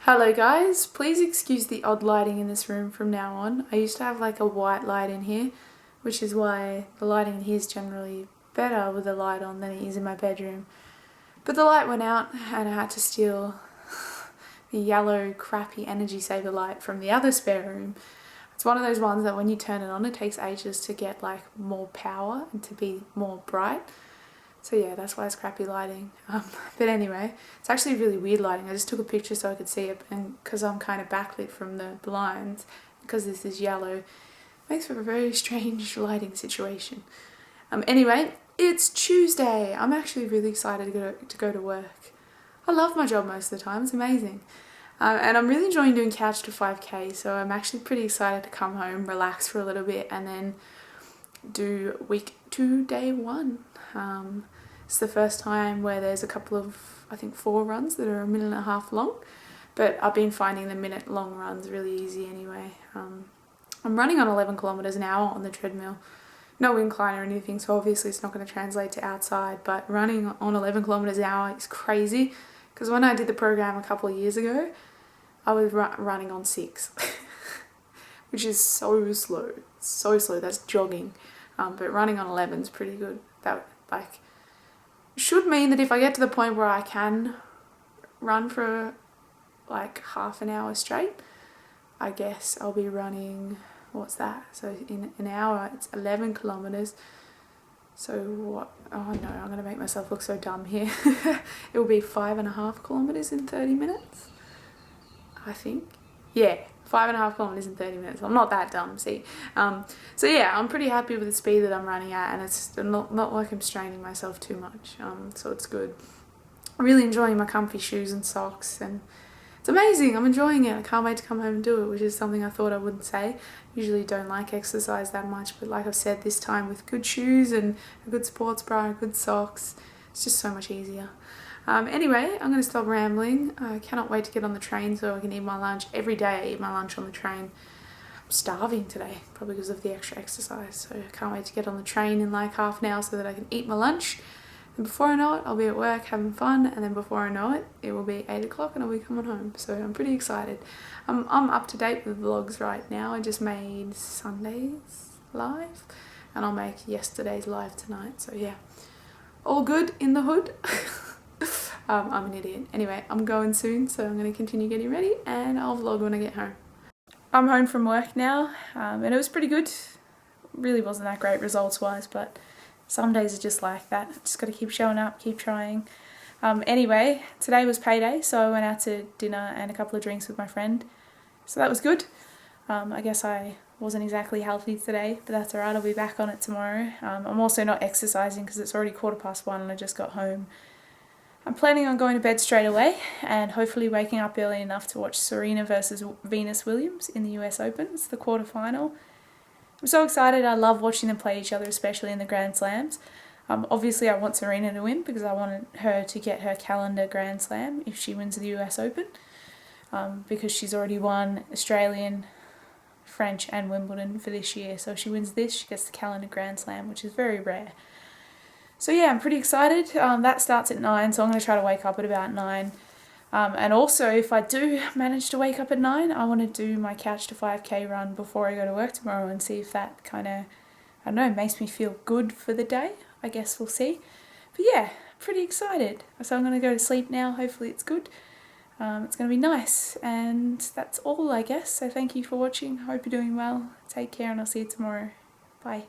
Hello guys, please excuse the odd lighting in this room from now on. I used to have like a white light in here, which is why the lighting in here is generally better with the light on than it is in my bedroom. But the light went out and I had to steal the yellow crappy energy saver light from the other spare room. It's one of those ones that when you turn it on it takes ages to get like more power and to be more bright. So yeah, that's why it's crappy lighting. But anyway, it's actually really weird lighting. I just took a picture so I could see it, and because I'm kind of backlit from the blinds, because this is yellow, it makes for a very strange lighting situation. Anyway, it's Tuesday. I'm actually really excited to go to work. I love my job most of the time. It's amazing. And I'm really enjoying doing Couch to 5K, so I'm actually pretty excited to come home, relax for a little bit, and then do week 2, day 1. It's the first time where there's a couple of, I think 4 runs that are a minute and a half long, but I've been finding the minute long runs really easy anyway. I'm running on 11 kilometers an hour on the treadmill. No incline or anything, so obviously it's not going to translate to outside, but running on 11 kilometers an hour is crazy, because when I did the program a couple of years ago, I was running on 6, which is so slow, that's jogging. But running on 11 is pretty good. That should mean that if I get to the point where I can run for like half an hour straight, I guess I'll be running, what's that? So in an hour it's 11 kilometers. So what? Oh no, I'm going to make myself look so dumb here. It will be 5.5 kilometers in 30 minutes, I think. Yeah, 5.5 kilometers in 30 minutes. I'm not that dumb, see. So yeah, I'm pretty happy with the speed that I'm running at, and it's not like I'm straining myself too much. So it's good. I'm really enjoying my comfy shoes and socks, and it's amazing. I'm enjoying it. I can't wait to come home and do it, which is something I thought I wouldn't say. Usually don't like exercise that much, but like I've said, this time with good shoes and a good sports bra and good socks, it's just so much easier. Anyway, I'm going to stop rambling. I cannot wait to get on the train so I can eat my lunch. Every day I eat my lunch on the train. I'm starving today, probably because of the extra exercise. So I can't wait to get on the train in like half an hour so that I can eat my lunch. And before I know it, I'll be at work having fun. And then before I know it, it will be 8 o'clock and I'll be coming home. So I'm pretty excited. I'm up to date with vlogs right now. I just made Sunday's live. And I'll make yesterday's live tonight. So yeah, all good in the hood. I'm an idiot. Anyway, I'm going soon, so I'm going to continue getting ready and I'll vlog when I get home. I'm home from work now, and it was pretty good. Really wasn't that great results wise, but some days are just like that. Just got to keep showing up, keep trying. Anyway, today was payday, so I went out to dinner and a couple of drinks with my friend. So that was good. I guess I wasn't exactly healthy today, but that's alright, I'll be back on it tomorrow. I'm also not exercising because it's already 1:15 and I just got home. I'm planning on going to bed straight away and hopefully waking up early enough to watch Serena versus Venus Williams in the US Open. It's the quarterfinal. I'm so excited. I love watching them play each other, especially in the Grand Slams. Obviously I want Serena to win because I wanted her to get her calendar Grand Slam if she wins the US Open, because she's already won Australian, French and Wimbledon for this year. So if she wins this, she gets the calendar Grand Slam, which is very rare. So yeah, I'm pretty excited. That starts at 9, so I'm going to try to wake up at about 9. And also, if I do manage to wake up at 9, I want to do my Couch to 5K run before I go to work tomorrow and see if that kind of, I don't know, makes me feel good for the day. I guess we'll see. But yeah, pretty excited. So I'm going to go to sleep now. Hopefully it's good. It's going to be nice. And that's all, I guess. So thank you for watching. Hope you're doing well. Take care and I'll see you tomorrow. Bye.